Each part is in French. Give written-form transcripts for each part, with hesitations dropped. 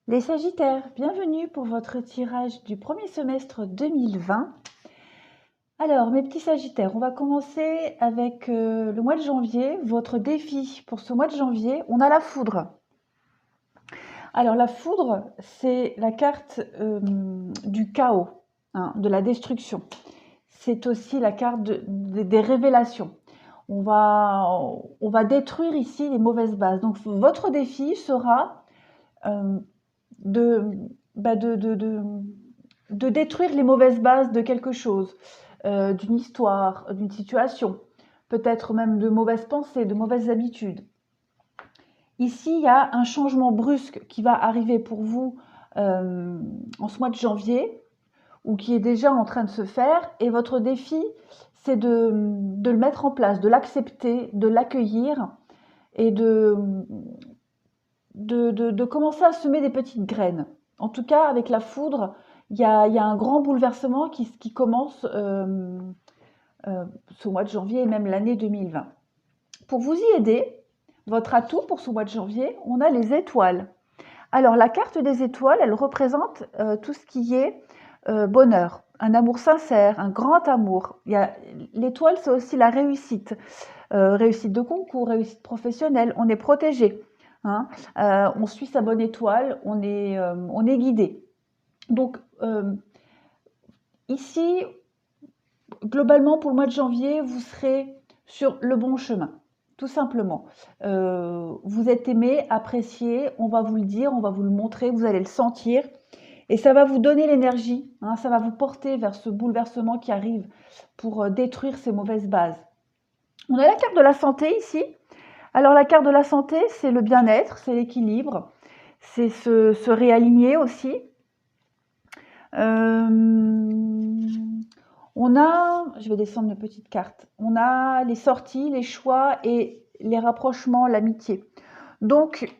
Les Sagittaires, bienvenue pour votre tirage du premier semestre 2020. Alors, mes petits Sagittaires, on va commencer avec le mois de janvier. Votre défi pour ce mois de janvier, on a la foudre. Alors, la foudre, c'est la carte du chaos, hein, de la destruction. C'est aussi la carte des révélations. On va détruire ici les mauvaises bases. Donc, votre défi sera de, bah, de détruire les mauvaises bases de quelque chose, d'une histoire, d'une situation, peut-être même de mauvaises pensées, de mauvaises habitudes. Ici, il y a un changement brusque qui va arriver pour vous en ce mois de janvier, ou qui est déjà en train de se faire, et votre défi, c'est de le mettre en place, de l'accepter, de l'accueillir, et de commencer à semer des petites graines. En tout cas, avec la foudre, il y a un grand bouleversement qui commence ce mois de janvier et même l'année 2020. Pour vous y aider, votre atout pour ce mois de janvier, on a les étoiles. Alors, la carte des étoiles, elle représente tout ce qui est bonheur, un amour sincère, un grand amour. L'étoile, c'est aussi la réussite. Réussite de concours, réussite professionnelle, on est protégé. Hein, on suit sa bonne étoile, on est guidé. Donc, ici, globalement, pour le mois de janvier, vous serez sur le bon chemin, tout simplement. Vous êtes aimé, apprécié, on va vous le dire, on va vous le montrer, vous allez le sentir. Et ça va vous donner l'énergie, hein, ça va vous porter vers ce bouleversement qui arrive pour détruire ces mauvaises bases. On a la carte de la santé ici. Alors la carte de la santé, c'est le bien-être, c'est l'équilibre, c'est se réaligner aussi. On a, je vais descendre une petite carte, on a les sorties, les choix et les rapprochements, l'amitié. Donc,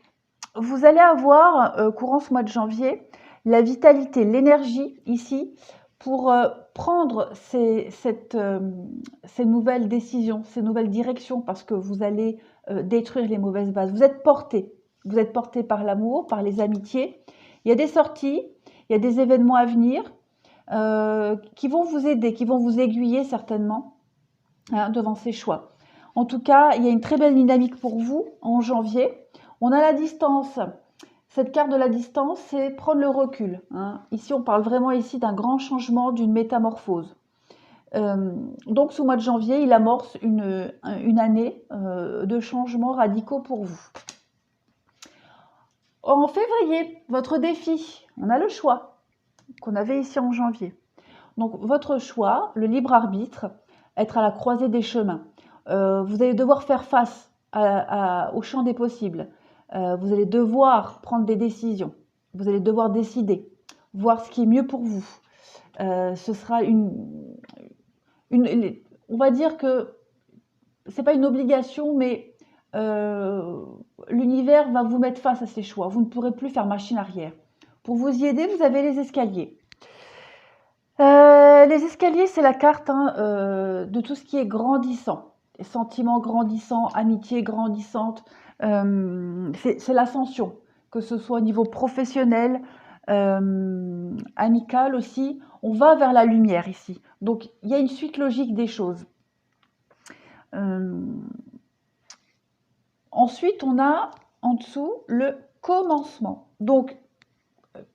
vous allez avoir, courant ce mois de janvier, la vitalité, l'énergie ici pour prendre ces nouvelles décisions, ces nouvelles directions, parce que vous allez détruire les mauvaises bases. Vous êtes porté par l'amour, par les amitiés. Il y a des sorties, il y a des événements à venir qui vont vous aider, qui vont vous aiguiller certainement hein, devant ces choix. En tout cas, il y a une très belle dynamique pour vous en janvier. On a la distance. Cette carte de la distance, c'est prendre le recul. Hein. Ici, on parle vraiment ici d'un grand changement, d'une métamorphose. Donc, ce mois de janvier, il amorce une année de changements radicaux pour vous. En février, votre défi, on a le choix qu'on avait ici en janvier. Donc, votre choix, le libre arbitre, être à la croisée des chemins. Vous allez devoir faire face au champ des possibles. Vous allez devoir prendre des décisions. Vous allez devoir décider, voir ce qui est mieux pour vous. Ce sera on va dire que c'est pas une obligation, mais l'univers va vous mettre face à ces choix. Vous ne pourrez plus faire machine arrière. Pour vous y aider, vous avez les escaliers. Les escaliers, c'est la carte hein, de tout ce qui est grandissant. Sentiments grandissants, amitié grandissante. C'est l'ascension, que ce soit au niveau professionnel, amical aussi. On va vers la lumière ici. Donc, il y a une suite logique des choses. Ensuite, on a en dessous le commencement. Donc,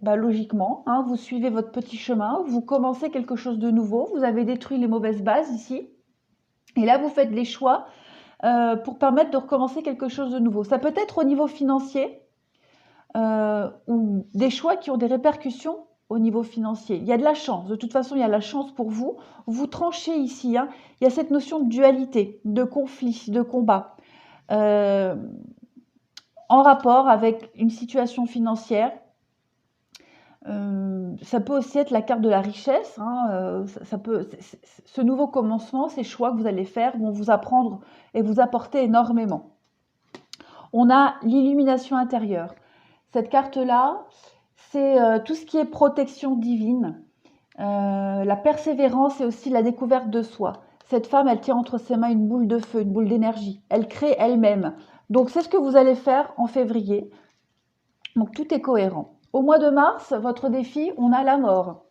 logiquement, hein, vous suivez votre petit chemin, vous commencez quelque chose de nouveau, vous avez détruit les mauvaises bases ici, et là vous faites les choix pour permettre de recommencer quelque chose de nouveau. Ça peut être au niveau financier ou des choix qui ont des répercussions au niveau financier. Il y a de la chance, de toute façon il y a de la chance pour vous. Vous tranchez ici, hein. Il y a cette notion de dualité, de conflit, de combat, en rapport avec une situation financière. Ça peut aussi être la carte de la richesse. Hein, ce nouveau commencement, ces choix que vous allez faire vont vous apprendre et vous apporter énormément. On a l'illumination intérieure. Cette carte-là, c'est tout ce qui est protection divine, la persévérance et aussi la découverte de soi. Cette femme, elle tient entre ses mains une boule de feu, une boule d'énergie. Elle crée elle-même. Donc, c'est ce que vous allez faire en février. Donc, tout est cohérent. Au mois de mars, votre défi, on a la mort.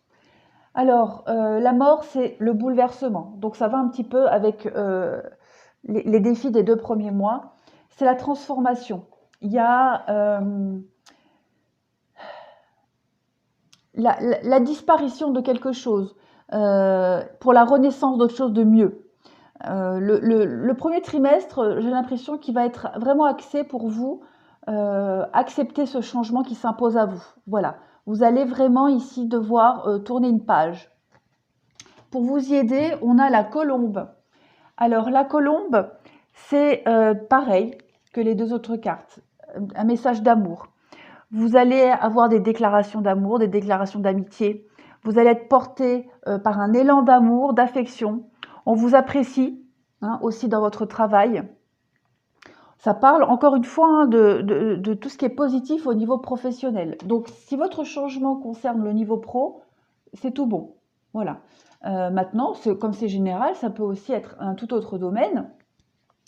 Alors, la mort, c'est le bouleversement. Donc, ça va un petit peu avec les défis des 2 premiers mois. C'est la transformation. Il y a la disparition de quelque chose pour la renaissance d'autre chose de mieux. Le premier trimestre, j'ai l'impression qu'il va être vraiment axé pour vous, accepter ce changement qui s'impose à vous. Voilà, vous allez vraiment ici devoir tourner une page. Pour vous y aider, on a la colombe. Alors la colombe, c'est pareil que les 2 autres cartes, un message d'amour. Vous allez avoir des déclarations d'amour, des déclarations d'amitié. Vous allez être porté par un élan d'amour, d'affection. On vous apprécie aussi dans votre travail. Ça parle encore une fois de tout ce qui est positif au niveau professionnel. Donc si votre changement concerne le niveau pro, c'est tout bon. Voilà. Maintenant, comme c'est général, ça peut aussi être un tout autre domaine.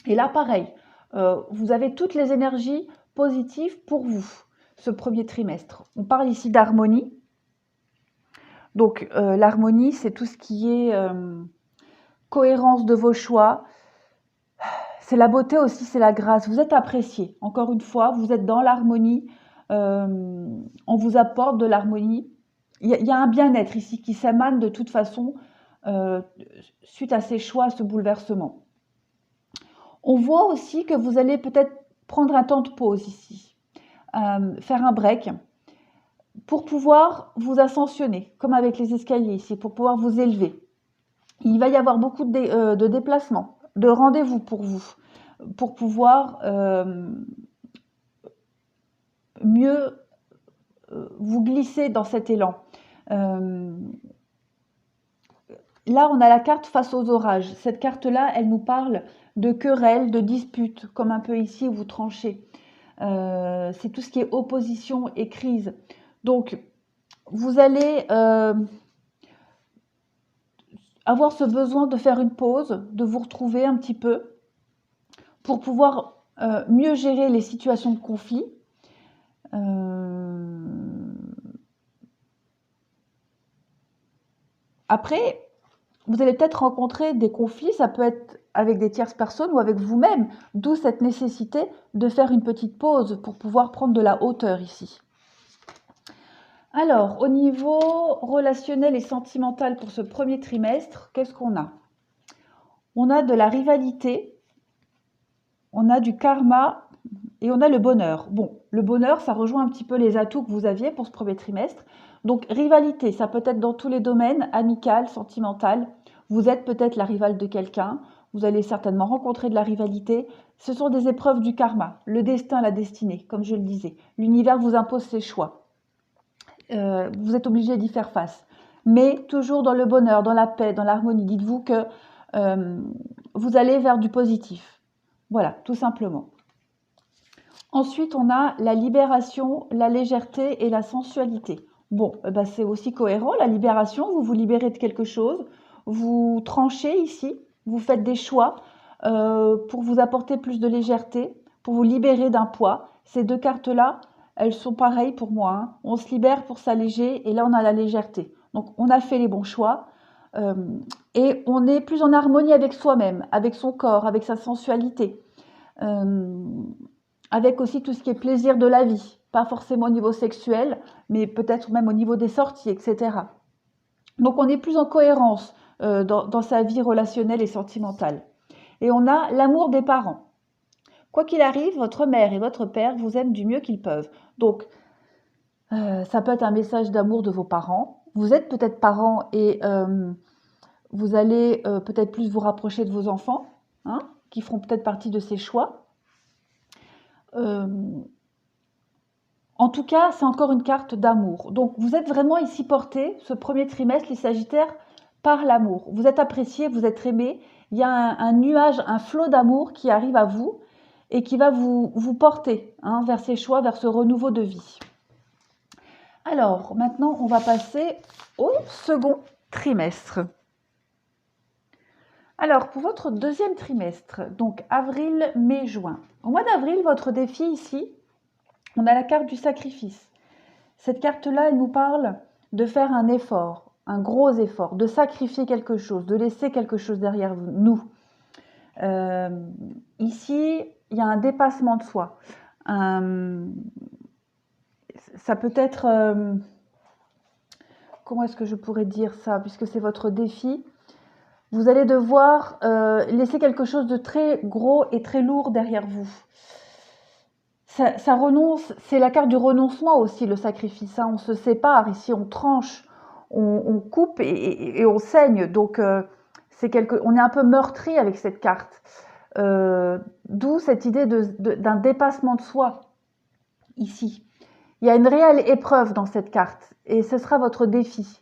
Et là, pareil, vous avez toutes les énergies positives pour vous, ce premier trimestre. On parle ici d'harmonie. Donc, l'harmonie, c'est tout ce qui est cohérence de vos choix. C'est la beauté aussi, c'est la grâce. Vous êtes apprécié. Encore une fois, vous êtes dans l'harmonie. On vous apporte de l'harmonie. Il y a un bien-être ici qui s'émane de toute façon suite à ces choix, à ce bouleversement. On voit aussi que vous allez peut-être prendre un temps de pause ici, faire un break pour pouvoir vous ascensionner, comme avec les escaliers ici, pour pouvoir vous élever. Il va y avoir beaucoup de déplacements, de rendez-vous pour vous, pour pouvoir mieux vous glisser dans cet élan. Là, on a la carte face aux orages. Cette carte-là, elle nous parle de querelles, de disputes, comme un peu ici où vous tranchez. C'est tout ce qui est opposition et crise. Donc, vous allez avoir ce besoin de faire une pause, de vous retrouver un petit peu pour pouvoir mieux gérer les situations de conflit. Après, vous allez peut-être rencontrer des conflits, ça peut être avec des tierces personnes ou avec vous-même, d'où cette nécessité de faire une petite pause pour pouvoir prendre de la hauteur ici. Alors, au niveau relationnel et sentimental pour ce premier trimestre, qu'est-ce qu'on a? On a de la rivalité, on a du karma et on a le bonheur. Bon, le bonheur, ça rejoint un petit peu les atouts que vous aviez pour ce premier trimestre. Donc, rivalité, ça peut être dans tous les domaines, amical, sentimental. Vous êtes peut-être la rivale de quelqu'un, vous allez certainement rencontrer de la rivalité. Ce sont des épreuves du karma, le destin, la destinée, comme je le disais. L'univers vous impose ses choix. Vous êtes obligé d'y faire face. Mais toujours dans le bonheur, dans la paix, dans l'harmonie. Dites-vous que vous allez vers du positif. Voilà, tout simplement. Ensuite, on a la libération, la légèreté et la sensualité. Bon, bah c'est aussi cohérent. La libération, vous vous libérez de quelque chose. Vous tranchez ici. Vous faites des choix pour vous apporter plus de légèreté, pour vous libérer d'un poids. Ces 2 cartes-là, elles sont pareilles pour moi. Hein. On se libère pour s'alléger et là, on a la légèreté. Donc, on a fait les bons choix et on est plus en harmonie avec soi-même, avec son corps, avec sa sensualité. Avec aussi tout ce qui est plaisir de la vie. Pas forcément au niveau sexuel, mais peut-être même au niveau des sorties, etc. Donc, on est plus en cohérence dans sa vie relationnelle et sentimentale. Et on a l'amour des parents. Quoi qu'il arrive, votre mère et votre père vous aiment du mieux qu'ils peuvent. Donc, ça peut être un message d'amour de vos parents. Vous êtes peut-être parents et vous allez peut-être plus vous rapprocher de vos enfants, hein, qui feront peut-être partie de ces choix. En tout cas, c'est encore une carte d'amour. Donc, vous êtes vraiment ici portés, ce premier trimestre, les Sagittaires, par l'amour. Vous êtes appréciés, vous êtes aimés. Il y a un nuage, un flot d'amour qui arrive à vous et qui va vous porter vers ces choix, vers ce renouveau de vie. Alors, maintenant, on va passer au second trimestre. Alors, pour votre deuxième trimestre, donc avril, mai, juin. Au mois d'avril, votre défi ici, on a la carte du sacrifice. Cette carte-là, elle nous parle de faire un effort, un gros effort, de sacrifier quelque chose, de laisser quelque chose derrière nous. Ici, il y a un dépassement de soi. Ça peut être... comment est-ce que je pourrais dire ça, puisque c'est votre défi? Vous allez devoir laisser quelque chose de très gros et très lourd derrière vous. Ça renonce, c'est la carte du renoncement aussi, le sacrifice. Hein. On se sépare, ici on tranche, on coupe et on saigne. Donc on est un peu meurtri avec cette carte. D'où cette idée d'un dépassement de soi, ici. Il y a une réelle épreuve dans cette carte et ce sera votre défi.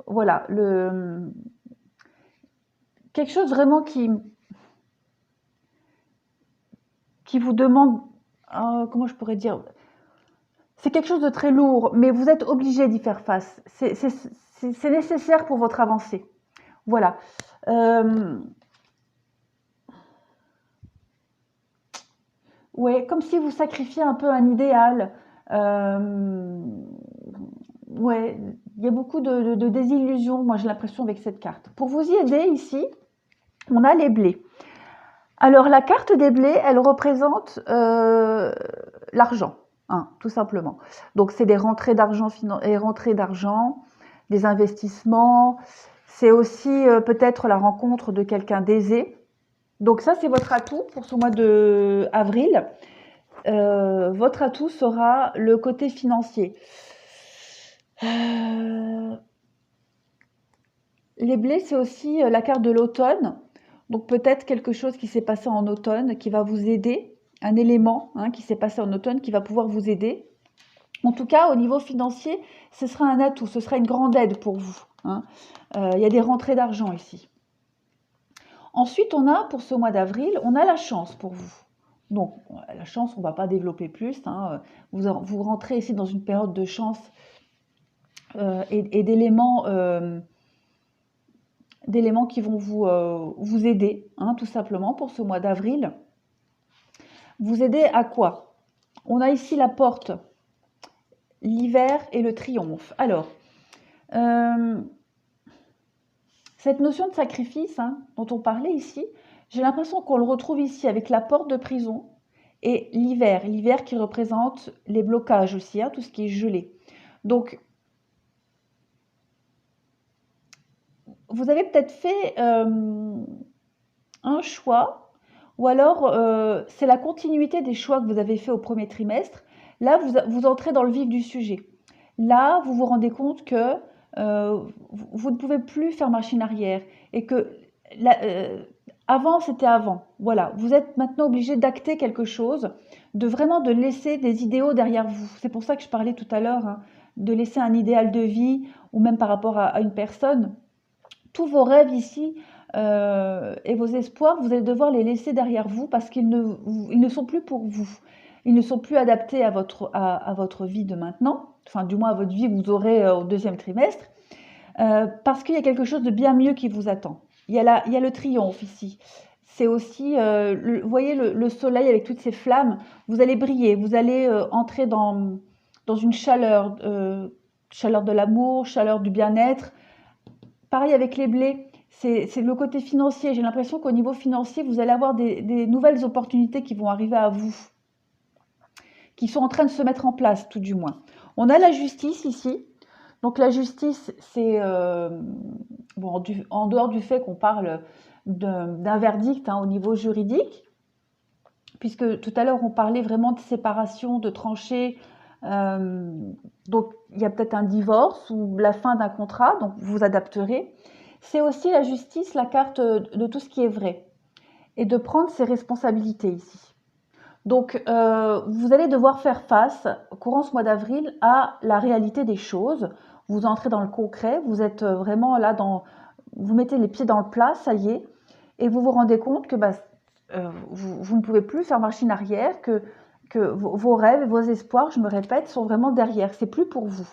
Voilà, quelque chose vraiment qui vous demande, comment je pourrais dire, c'est quelque chose de très lourd, mais vous êtes obligé d'y faire face. C'est nécessaire pour votre avancée. Voilà. Ouais, comme si vous sacrifiez un peu un idéal. Ouais, il y a beaucoup de désillusions, moi j'ai l'impression avec cette carte. Pour vous y aider ici, on a les blés. Alors la carte des blés, elle représente l'argent, hein, tout simplement. Donc c'est des rentrées d'argent, des investissements. C'est aussi peut-être la rencontre de quelqu'un d'aisé. Donc ça c'est votre atout pour ce mois de avril. Votre atout sera le côté financier. Les blés, c'est aussi la carte de l'automne. Donc peut-être quelque chose qui s'est passé en automne qui va vous aider, un élément qui s'est passé en automne qui va pouvoir vous aider. En tout cas, au niveau financier, ce sera un atout, ce sera une grande aide pour vous. Il y a des rentrées d'argent ici. Ensuite, on a, pour ce mois d'avril, on a la chance pour vous. Donc, la chance, on ne va pas développer plus. Vous rentrez ici dans une période de chance et d'éléments qui vont vous aider, tout simplement, pour ce mois d'avril. Vous aider à quoi? On a ici la porte, l'hiver et le triomphe. Alors, cette notion de sacrifice dont on parlait ici, j'ai l'impression qu'on le retrouve ici avec la porte de prison et l'hiver qui représente les blocages aussi, tout ce qui est gelé. Donc, vous avez peut-être fait un choix, ou alors c'est la continuité des choix que vous avez fait au premier trimestre. Là, vous entrez dans le vif du sujet. Là, vous vous rendez compte que vous ne pouvez plus faire machine arrière et que avant, c'était avant. Voilà, vous êtes maintenant obligé d'acter quelque chose, de laisser des idéaux derrière vous. C'est pour ça que je parlais tout à l'heure, de laisser un idéal de vie ou même par rapport à une personne. Tous vos rêves ici et vos espoirs, vous allez devoir les laisser derrière vous parce qu'ils ne sont plus pour vous. Ils ne sont plus adaptés à votre vie de maintenant, enfin du moins à votre vie que vous aurez au deuxième trimestre, parce qu'il y a quelque chose de bien mieux qui vous attend. Il y a le triomphe ici. C'est aussi, vous voyez le soleil avec toutes ces flammes, vous allez briller, vous allez entrer dans une chaleur de l'amour, chaleur du bien-être. Pareil avec les blés, c'est le côté financier. J'ai l'impression qu'au niveau financier, vous allez avoir des nouvelles opportunités qui vont arriver à vous, qui sont en train de se mettre en place, tout du moins. On a la justice ici. Donc la justice, c'est en dehors du fait qu'on parle d'un verdict au niveau juridique, puisque tout à l'heure on parlait vraiment de séparation, de tranchées. Donc il y a peut-être un divorce ou la fin d'un contrat, donc vous vous adapterez. C'est aussi la justice, la carte de tout ce qui est vrai et de prendre ses responsabilités ici. Donc vous allez devoir faire face, courant ce mois d'avril, à la réalité des choses. Vous entrez dans le concret, vous êtes vraiment là vous mettez les pieds dans le plat, ça y est, et vous vous rendez compte que vous ne pouvez plus faire machine arrière, que vos rêves et vos espoirs, je me répète, sont vraiment derrière, c'est plus pour vous.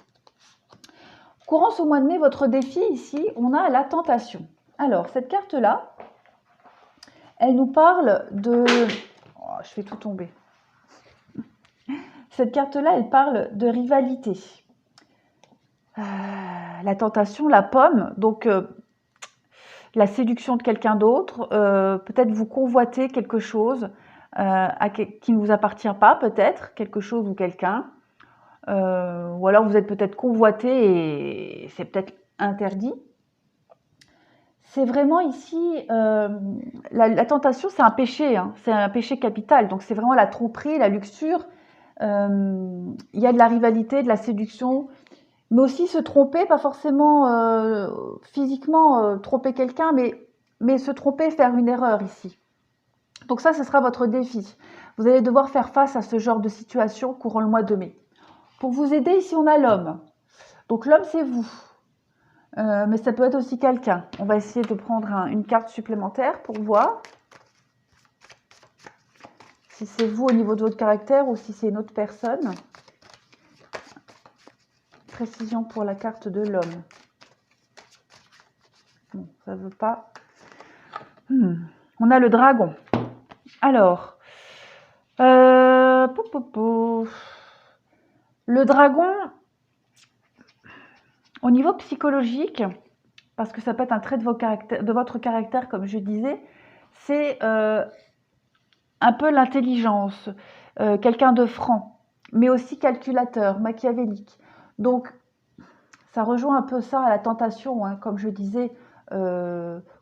Courant ce mois de mai, votre défi ici, on a la tentation. Alors, cette carte-là, elle nous parle de... Oh, je fais tout tomber. Cette carte-là, elle parle de rivalité. La tentation, la pomme, donc la séduction de quelqu'un d'autre, peut-être vous convoitez quelque chose qui ne vous appartient pas, peut-être, quelque chose ou quelqu'un, ou alors vous êtes peut-être convoité et c'est peut-être interdit. C'est vraiment ici, la tentation, c'est un péché, hein, c'est un péché capital, donc c'est vraiment la tromperie, la luxure, il y a de la rivalité, de la séduction, mais aussi se tromper, pas forcément physiquement tromper quelqu'un, mais se tromper, faire une erreur ici. Donc ça, ce sera votre défi. Vous allez devoir faire face à ce genre de situation courant le mois de mai. Pour vous aider, ici, on a l'homme. Donc l'homme, c'est vous. Mais ça peut être aussi quelqu'un. On va essayer de prendre une carte supplémentaire pour voir si c'est vous au niveau de votre caractère ou si c'est une autre personne. Précision pour la carte de l'homme. Bon, ça ne veut pas. On a le dragon. Alors, le dragon, au niveau psychologique, parce que ça peut être un trait de votre caractère, comme je disais, c'est un peu l'intelligence, quelqu'un de franc, mais aussi calculateur, machiavélique. Donc, ça rejoint un peu ça à la tentation, hein, comme je disais,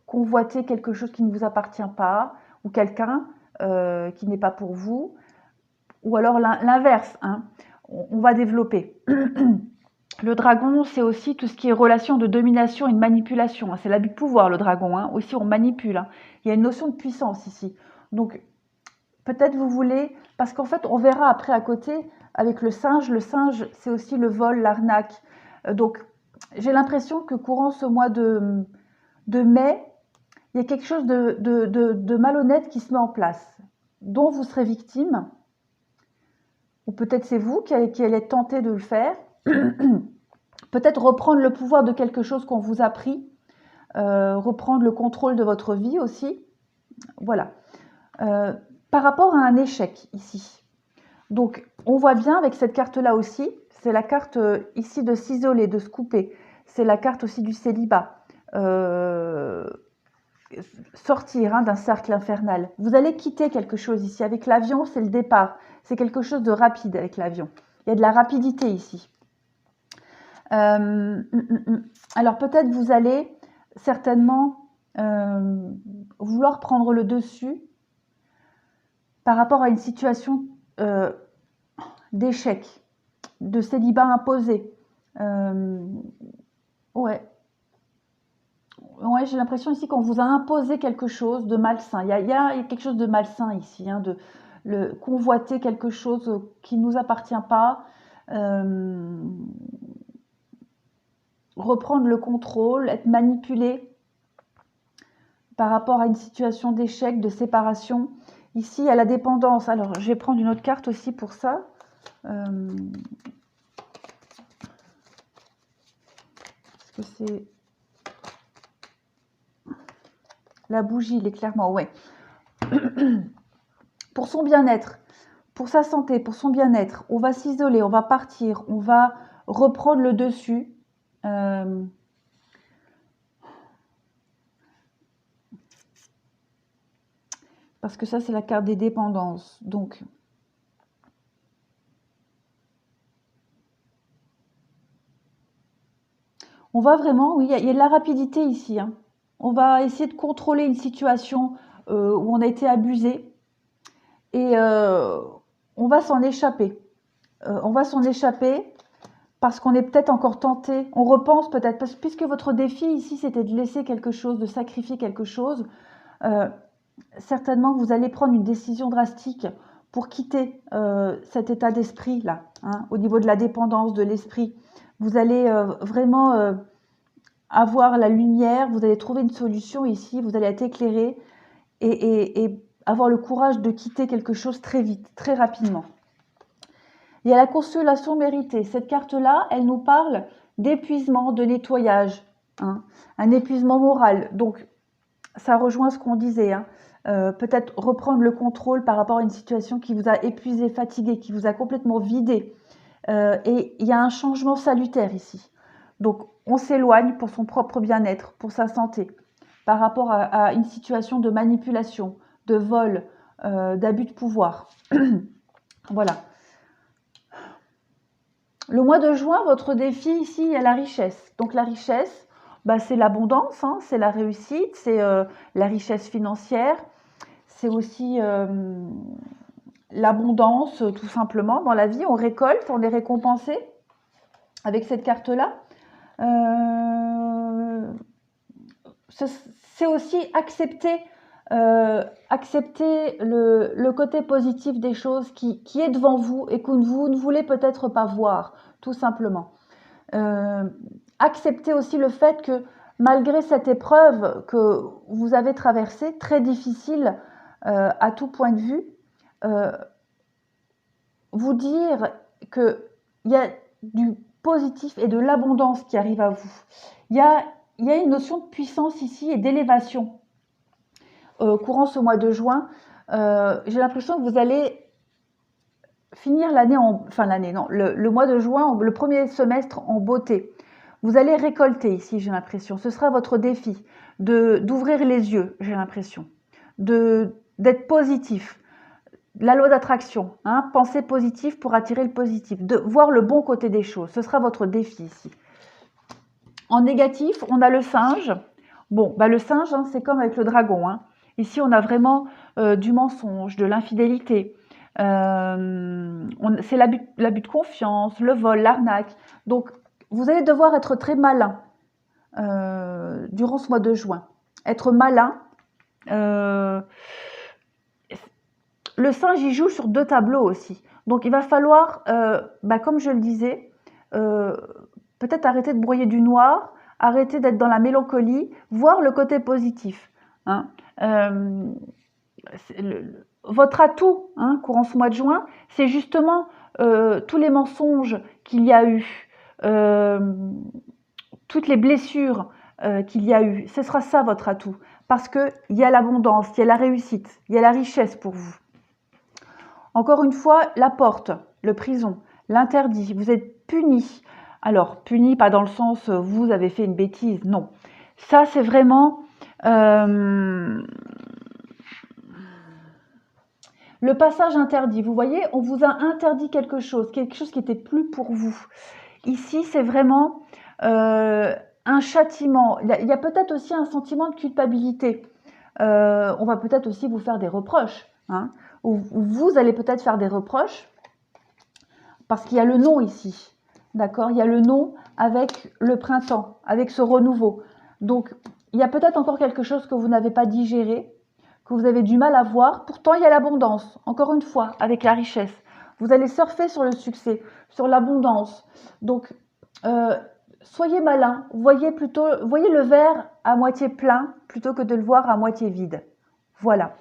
convoiter quelque chose qui ne vous appartient pas, ou quelqu'un qui n'est pas pour vous, ou alors l'inverse, hein, on va développer. Le dragon, c'est aussi tout ce qui est relation de domination et de manipulation. Hein. C'est l'abus de pouvoir, le dragon. Hein. Aussi, on manipule. Hein. Il y a une notion de puissance ici. Donc, peut-être vous voulez... Parce qu'en fait, on verra après à côté, avec le singe, c'est aussi le vol, l'arnaque. Donc, j'ai l'impression que courant ce mois de mai, il y a quelque chose de malhonnête qui se met en place, dont vous serez victime. Ou peut-être c'est vous qui allez être tenté de le faire. Peut-être reprendre le pouvoir de quelque chose qu'on vous a pris, reprendre le contrôle de votre vie aussi. Voilà. Par rapport à un échec ici. Donc, on voit bien avec cette carte-là aussi, c'est la carte ici de s'isoler, de se couper. C'est la carte aussi du célibat. Sortir hein, d'un cercle infernal. Vous allez quitter quelque chose ici. Avec l'avion, c'est le départ. C'est quelque chose de rapide avec l'avion. Il y a de la rapidité ici. Alors peut-être vous allez certainement vouloir prendre le dessus par rapport à une situation d'échec, de célibat imposé. Ouais, j'ai l'impression ici qu'on vous a imposé quelque chose de malsain. Il y a quelque chose de malsain ici, hein, de convoiter quelque chose qui ne nous appartient pas. Reprendre le contrôle, être manipulé par rapport à une situation d'échec, de séparation. Ici, à la dépendance. Alors, je vais prendre une autre carte aussi pour ça. Est-ce que c'est... La bougie, l'éclairement, ouais. Pour son bien-être, pour sa santé, pour son bien-être, on va s'isoler, on va partir, on va reprendre le dessus. Parce que ça, c'est la carte des dépendances. Donc, on va vraiment, oui, il y a de la rapidité ici. Hein. On va essayer de contrôler une situation où on a été abusé. Et on va s'en échapper. On va s'en échapper parce qu'on est peut-être encore tenté. On repense peut-être, puisque votre défi ici, c'était de laisser quelque chose, de sacrifier quelque chose. Certainement, vous allez prendre une décision drastique pour quitter cet état d'esprit-là, hein, au niveau de la dépendance de l'esprit. Vous allez vraiment avoir la lumière, vous allez trouver une solution ici, vous allez être éclairé et avoir le courage de quitter quelque chose très vite, très rapidement. Il y a la consolation méritée. Cette carte-là, elle nous parle d'épuisement, de nettoyage, hein, un épuisement moral. Donc, ça rejoint ce qu'on disait, hein. peut-être reprendre le contrôle par rapport à une situation qui vous a épuisé, fatigué, qui vous a complètement vidé. Et il y a un changement salutaire ici. Donc, on s'éloigne pour son propre bien-être, pour sa santé, par rapport à une situation de manipulation, de vol, d'abus de pouvoir. Voilà. Le mois de juin, votre défi ici, il y a la richesse. Donc la richesse, bah, c'est l'abondance, hein, c'est la réussite, c'est la richesse financière, c'est aussi l'abondance tout simplement dans la vie. On récolte, on est récompensé avec cette carte-là. C'est aussi accepter, accepter le côté positif des choses qui est devant vous et que vous ne voulez peut-être pas voir, tout simplement. Accepter aussi le fait que malgré cette épreuve que vous avez traversée, très difficile à tout point de vue, vous dire qu'il y a du positif et de l'abondance qui arrive à vous. Il y a une notion de puissance ici et d'élévation courant ce mois de juin. J'ai l'impression que vous allez finir l'année enfin l'année, non, le mois de juin, le premier semestre en beauté. Vous allez récolter ici, j'ai l'impression. Ce sera votre défi d'ouvrir les yeux, j'ai l'impression. D'être positif. La loi d'attraction, hein, penser positif pour attirer le positif. De voir le bon côté des choses. Ce sera votre défi ici. En négatif, on a le singe. Bon, bah le singe, hein, c'est comme avec le dragon. Hein. Ici, on a vraiment du mensonge, de l'infidélité. C'est l'abus de confiance, le vol, l'arnaque. Donc, vous allez devoir être très malin durant ce mois de juin. Être malin. Le singe, il joue sur 2 tableaux aussi. Donc, il va falloir, comme je le disais, peut-être arrêter de broyer du noir, arrêter d'être dans la mélancolie, voir le côté positif. Hein. Votre atout, hein, courant ce mois de juin, c'est justement tous les mensonges qu'il y a eu, toutes les blessures qu'il y a eu. Ce sera ça votre atout. Parce qu'il y a l'abondance, il y a la réussite, il y a la richesse pour vous. Encore une fois, la porte, le prison, l'interdit, vous êtes puni. Alors, puni pas dans le sens vous avez fait une bêtise, non. Ça, c'est vraiment le passage interdit. Vous voyez, on vous a interdit quelque chose qui n'était plus pour vous. Ici, c'est vraiment un châtiment. Il y a peut-être aussi un sentiment de culpabilité. On va peut-être aussi vous faire des reproches. Hein. Ou vous allez peut-être faire des reproches parce qu'il y a le non ici, d'accord? Il y a le non avec le printemps, avec ce renouveau. Donc, il y a peut-être encore quelque chose que vous n'avez pas digéré, que vous avez du mal à voir. Pourtant, il y a l'abondance, encore une fois, avec la richesse. Vous allez surfer sur le succès, sur l'abondance. Donc, soyez malin, voyez le verre à moitié plein plutôt que de le voir à moitié vide. Voilà.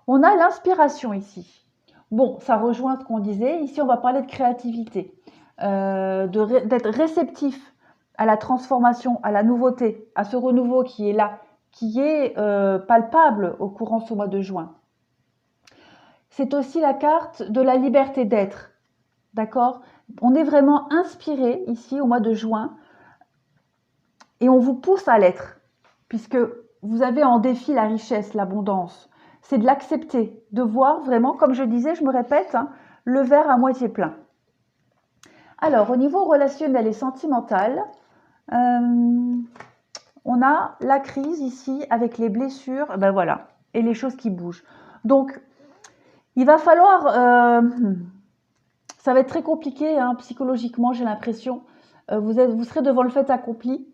On a l'inspiration ici. Bon, ça rejoint ce qu'on disait. Ici, on va parler de créativité, d'être réceptif à la transformation, à la nouveauté, à ce renouveau qui est là, qui est palpable au courant ce mois de juin. C'est aussi la carte de la liberté d'être. D'accord? On est vraiment inspiré ici au mois de juin et on vous pousse à l'être, puisque vous avez en défi la richesse, l'abondance. C'est de l'accepter, de voir vraiment, comme je disais, je me répète, hein, le verre à moitié plein. Alors, au niveau relationnel et sentimental, on a la crise ici avec les blessures, ben voilà, et les choses qui bougent. Donc, il va falloir, ça va être très compliqué hein, psychologiquement, j'ai l'impression. Vous serez devant le fait accompli,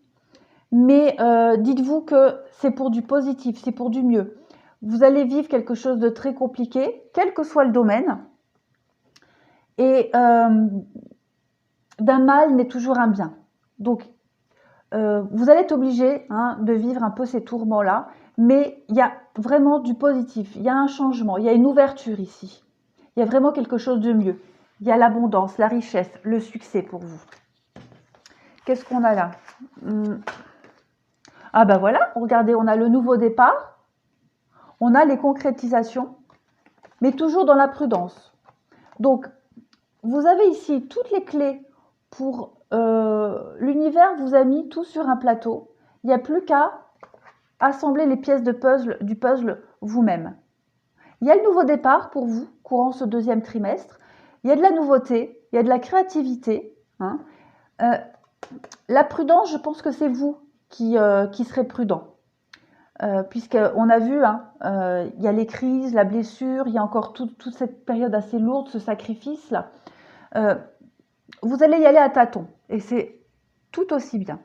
mais dites-vous que c'est pour du positif, c'est pour du mieux. Vous allez vivre quelque chose de très compliqué, quel que soit le domaine. Et d'un mal n'est toujours un bien. Donc, vous allez être obligé hein, de vivre un peu ces tourments-là, mais il y a vraiment du positif, il y a un changement, il y a une ouverture ici. Il y a vraiment quelque chose de mieux. Il y a l'abondance, la richesse, le succès pour vous. Qu'est-ce qu'on a là? Ah ben voilà, regardez, on a le nouveau départ. on a les concrétisations, mais toujours dans la prudence. Donc, vous avez ici toutes les clés pour... l'univers vous a mis tout sur un plateau. Il n'y a plus qu'à assembler les pièces du puzzle vous-même. Il y a le nouveau départ pour vous, courant ce deuxième trimestre. Il y a de la nouveauté, il y a de la créativité. Hein. La prudence, je pense que c'est vous qui serez prudent. Puisqu'on a vu, hein, il y a les crises, la blessure, il y a encore toute cette période assez lourde, ce sacrifice-là. Vous allez y aller à tâtons, et c'est tout aussi bien.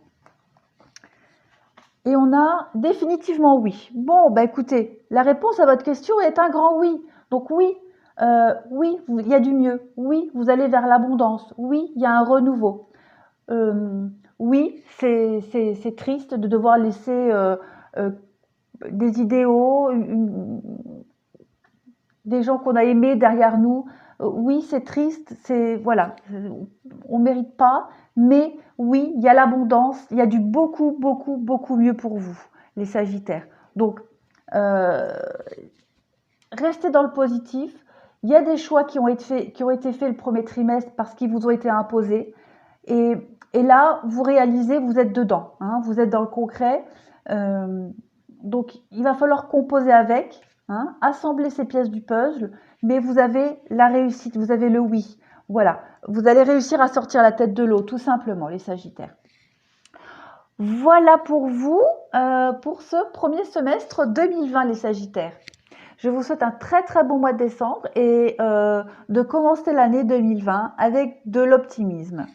Et on a définitivement oui. Bon, bah écoutez, la réponse à votre question est un grand oui. Donc oui, oui, il y a du mieux. Oui, vous allez vers l'abondance. Oui, il y a un renouveau. Oui, c'est triste de devoir laisser des idéaux, des gens qu'on a aimés derrière nous. Oui, c'est triste, voilà, on mérite pas, mais oui, il y a l'abondance, il y a du beaucoup, beaucoup, beaucoup mieux pour vous, les Sagittaires. Donc, restez dans le positif. Il y a des choix qui ont été faits le premier trimestre parce qu'ils vous ont été imposés. Et là, vous réalisez, vous êtes dedans, hein, vous êtes dans le concret. Donc, il va falloir composer avec, hein, assembler ces pièces du puzzle, mais vous avez la réussite, vous avez le oui. Voilà, vous allez réussir à sortir la tête de l'eau, tout simplement, les Sagittaires. Voilà pour vous, pour ce premier semestre 2020, les Sagittaires. Je vous souhaite un très très bon mois de décembre et de commencer l'année 2020 avec de l'optimisme.